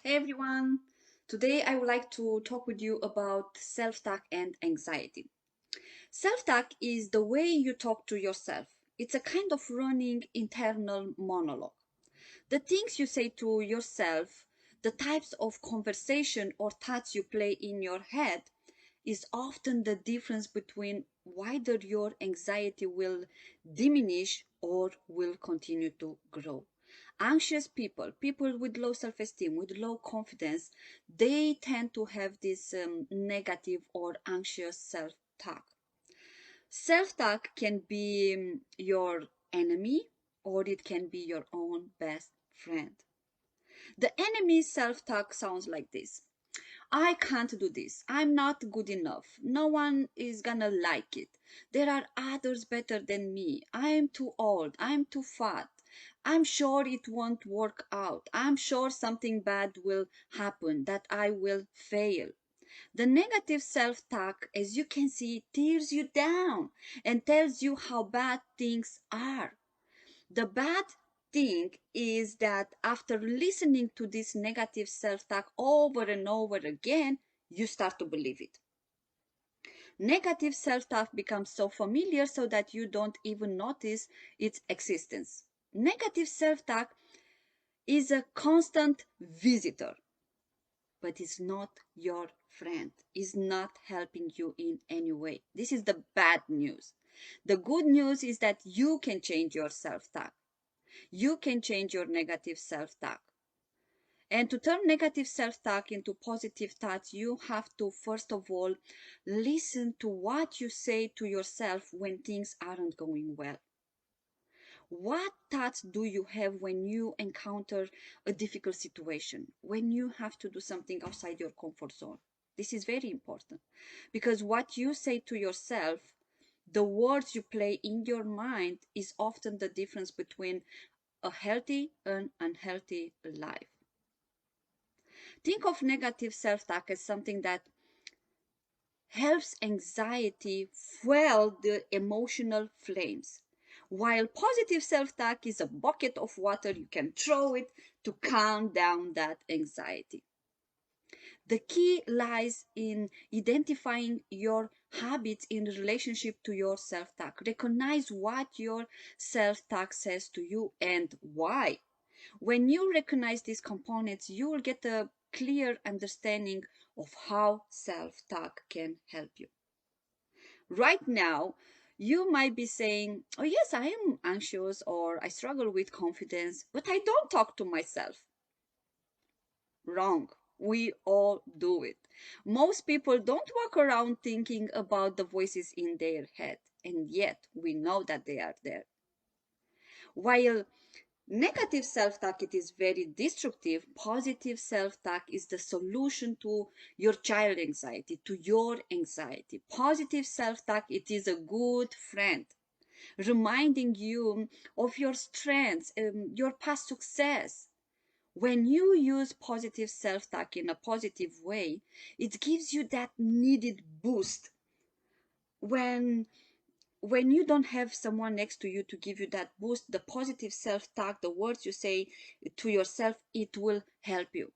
Hey everyone! Today I would like to talk with you about self-talk and anxiety. Self-talk is the way you talk to yourself. It's a kind of running internal monologue. The things you say to yourself, the types of conversation or thoughts you play in your head is often the difference between whether your anxiety will diminish or will continue to grow. Anxious people, people with low self esteem, with low confidence, they tend to have this negative or anxious self talk. Self talk can be your enemy or it can be your own best friend. The enemy self talk sounds like this: I can't do this. I'm not good enough. No one is gonna like it. There are others better than me. I'm too old. I'm too fat. I'm sure it won't work out. I'm sure something bad will happen, that I will fail. The negative self talk, as you can see, tears you down and tells you how bad things are. The bad thing is that after listening to this negative self talk over and over again, you start to believe it. Negative self talk becomes so familiar so that you don't even notice its existence. Negative self talk is a constant visitor, but it's not your friend, is not helping you in any way. This is the bad news. The good news is that you can change your self talk. You can change your negative self talk. And to turn negative self talk into positive thoughts, you have to, first of all, listen to what you say to yourself when things aren't going well. What thoughts do you have when you encounter a difficult situation, when you have to do something outside your comfort zone? This is very important because what you say to yourself, the words you play in your mind, is often the difference between a healthy and unhealthy life. Think of negative self talk as something that helps anxiety fuel the emotional flames, while positive self talk is a bucket of water you can throw it to calm down that anxiety. The key lies in identifying your habits in relationship to your self talk. Recognize what your self talk says to you and why. When you recognize these components, you will get a clear understanding of how self talk can help you. Right now, you might be saying, oh, yes, I am anxious or I struggle with confidence, but I don't talk to myself. Wrong. We all do it. Most people don't walk around thinking about the voices in their head, and yet we know that they are there. While negative self-talk, it is very destructive. Positive self-talk is the solution to your child anxiety, to your anxiety. Positive self-talk, it is a good friend, reminding you of your strengths, your past success. When you use positive self-talk in a positive way, it gives you that needed boost. When when you don't have someone next to you to give you that boost, the positive self-talk, the words you say to yourself, it will help you.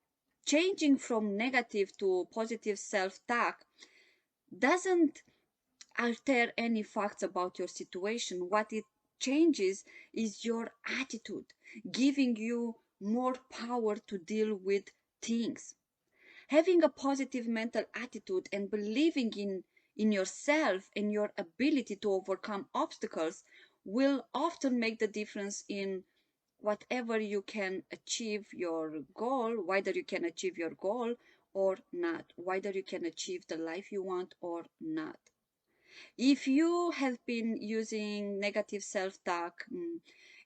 Changing from negative to positive self-talk doesn't alter any facts about your situation. What it changes is your attitude, giving you more power to deal with things. Having a positive mental attitude and believing in yourself and your ability to overcome obstacles will often make the difference in whatever you can achieve your goal, whether you can achieve your goal or not, whether you can achieve the life you want or not. If you have been using negative self-talk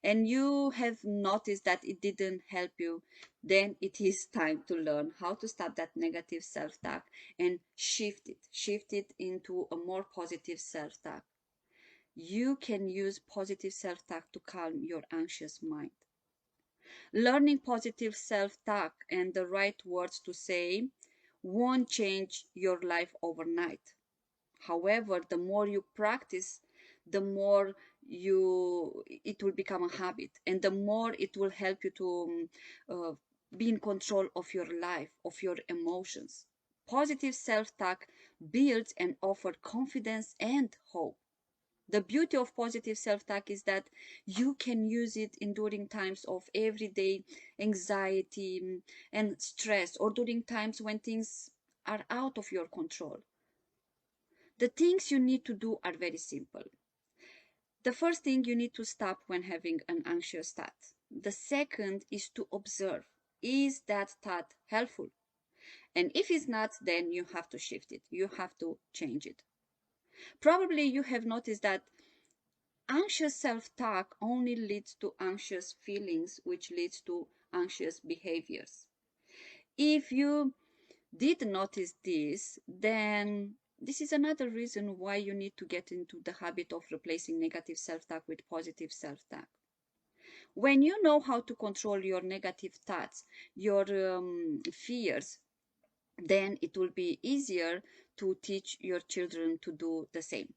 and you have noticed that it didn't help you, then it is time to learn how to stop that negative self-talk and shift it into a more positive self-talk. You can use positive self-talk to calm your anxious mind. Learning positive self-talk and the right words to say won't change your life overnight. However, the more you practice, the more it will become a habit, and the more it will help you to be in control of your life, of your emotions. Positive self-talk builds and offers confidence and hope. The beauty of positive self-talk is that you can use it in during times of everyday anxiety and stress, or during times when things are out of your control. The things you need to do are very simple. The first thing, you need to stop when having an anxious thought. The second is to observe. Is that thought helpful? And if it's not, then you have to shift it. You have to change it. Probably you have noticed that anxious self-talk only leads to anxious feelings, which leads to anxious behaviors. If you did notice this, then this is another reason why you need to get into the habit of replacing negative self-talk with positive self-talk. When you know how to control your negative thoughts, your fears, then it will be easier to teach your children to do the same.